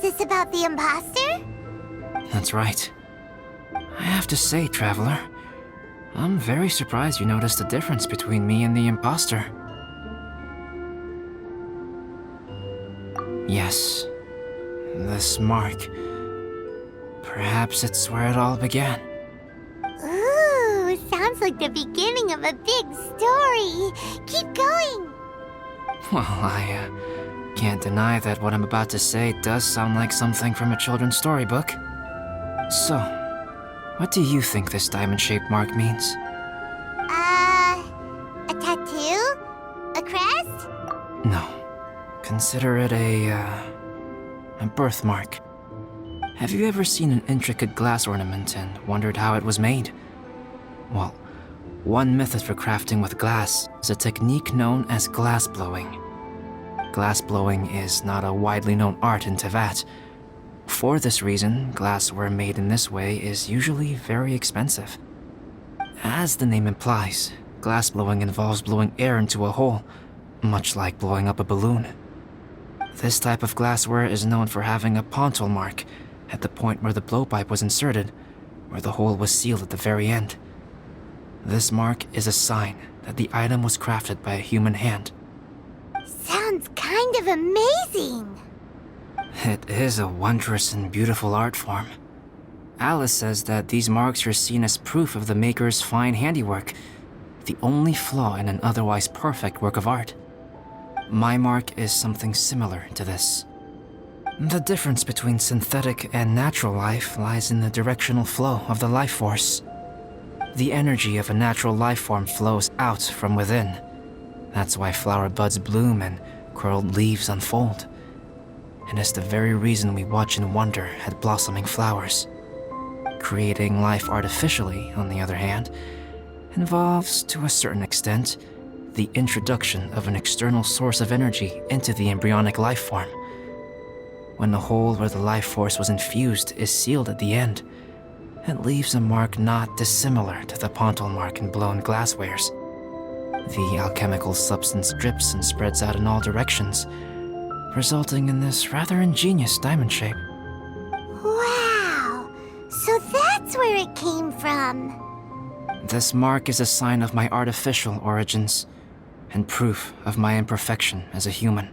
this about the imposter? That's right. I have to say, Traveler, I'm very surprised you noticed the difference between me and the imposter. Yes, this mark. Perhaps it's where it all began. Ooh, sounds like the beginning of a big story. Keep going. Well, I can't deny that what I'm about to say does sound like something from a children's storybook. So, what do you think this diamond-shaped mark means? A tattoo? A crest? No. Consider it a birthmark. Have you ever seen an intricate glass ornament and wondered how it was made? Well, one method for crafting with glass is a technique known as glass blowing. Glass blowing is not a widely known art in Teyvat. For this reason, glassware made in this way is usually very expensive. As the name implies, glass blowing involves blowing air into a hole, much like blowing up a balloon. This type of glassware is known for having a pontal mark at the point where the blowpipe was inserted, where the hole was sealed at the very end. This mark is a sign that the item was crafted by a human hand. Sounds kind of amazing. It is a wondrous and beautiful art form. Alice says that these marks are seen as proof of the maker's fine handiwork, the only flaw in an otherwise perfect work of art. My mark is something similar to this. The difference between synthetic and natural life lies in the directional flow of the life force. The energy of a natural life form flows out from within. That's why flower buds bloom and curled leaves unfold. And it's the very reason we watch and wonder at blossoming flowers. Creating life artificially, on the other hand, involves, to a certain extent, the introduction of an external source of energy into the embryonic life form. When the hole where the life force was infused is sealed at the end, it leaves a mark not dissimilar to the pontal mark in blown glasswares. The alchemical substance drips and spreads out in all directions, resulting in this rather ingenious diamond shape. Wow, so that's where it came from. This mark is a sign of my artificial origins, and proof of my imperfection as a human.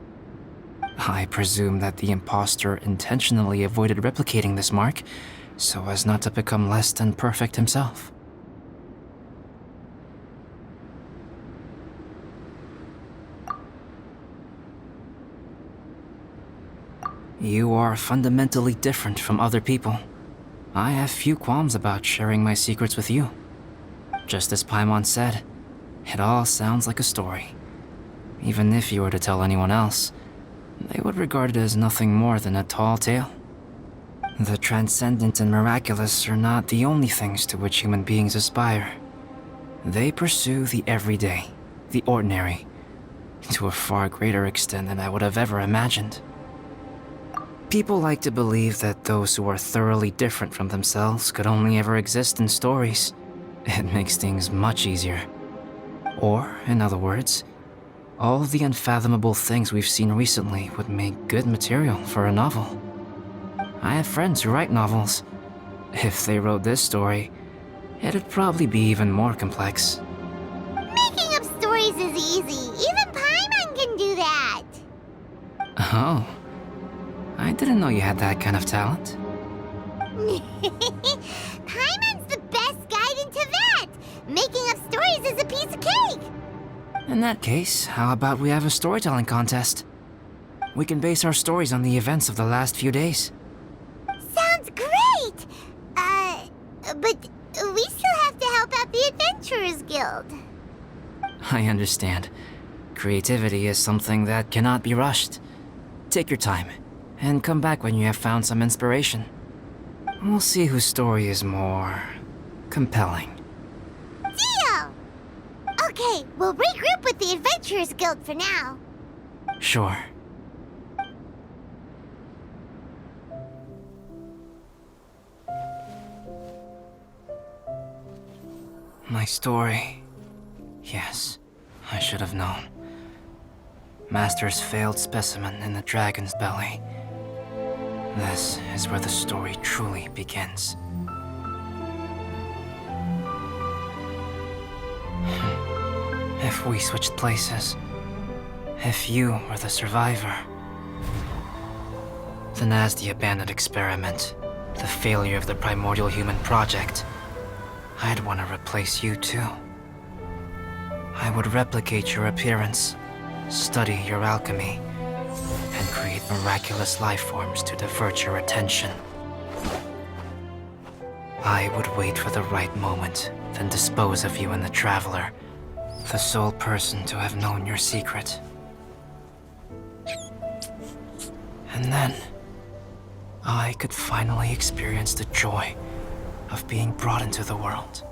I presume that the imposter intentionally avoided replicating this mark, so as not to become less than perfect himself. You are fundamentally different from other people. I have few qualms about sharing my secrets with you. Just as Paimon said, it all sounds like a story. Even if you were to tell anyone else, they would regard it as nothing more than a tall tale. The transcendent and miraculous are not the only things to which human beings aspire. They pursue the everyday, the ordinary, to a far greater extent than I would have ever imagined. People like to believe that those who are thoroughly different from themselves could only ever exist in stories. It makes things much easier. Or, in other words, all the unfathomable things we've seen recently would make good material for a novel. I have friends who write novels. If they wrote this story, it'd probably be even more complex. Making up stories is easy. Even Paimon can do that. Oh. I didn't know you had that kind of talent. Paimon's the best guide in Teyvat. Making up stories is a piece of cake. In that case, how about we have a storytelling contest? We can base our stories on the events of the last few days. Sounds great! But we still have to help out the Adventurers Guild. I understand. Creativity is something that cannot be rushed. Take your time, and come back when you have found some inspiration. We'll see whose story is more compelling. Deal! Okay, we'll regroup with the Adventurers Guild for now. Sure. My story. Yes, I should have known. Master's failed specimen in the dragon's belly. This is where the story truly begins. If we switched places, if you were the survivor, then as the abandoned experiment, the failure of the primordial human project, I'd want to replace you too. I would replicate your appearance, study your alchemy, and create miraculous life forms to divert your attention. I would wait for the right moment, then dispose of you and the Traveler, the sole person to have known your secret. And then, I could finally experience the joy of being brought into the world.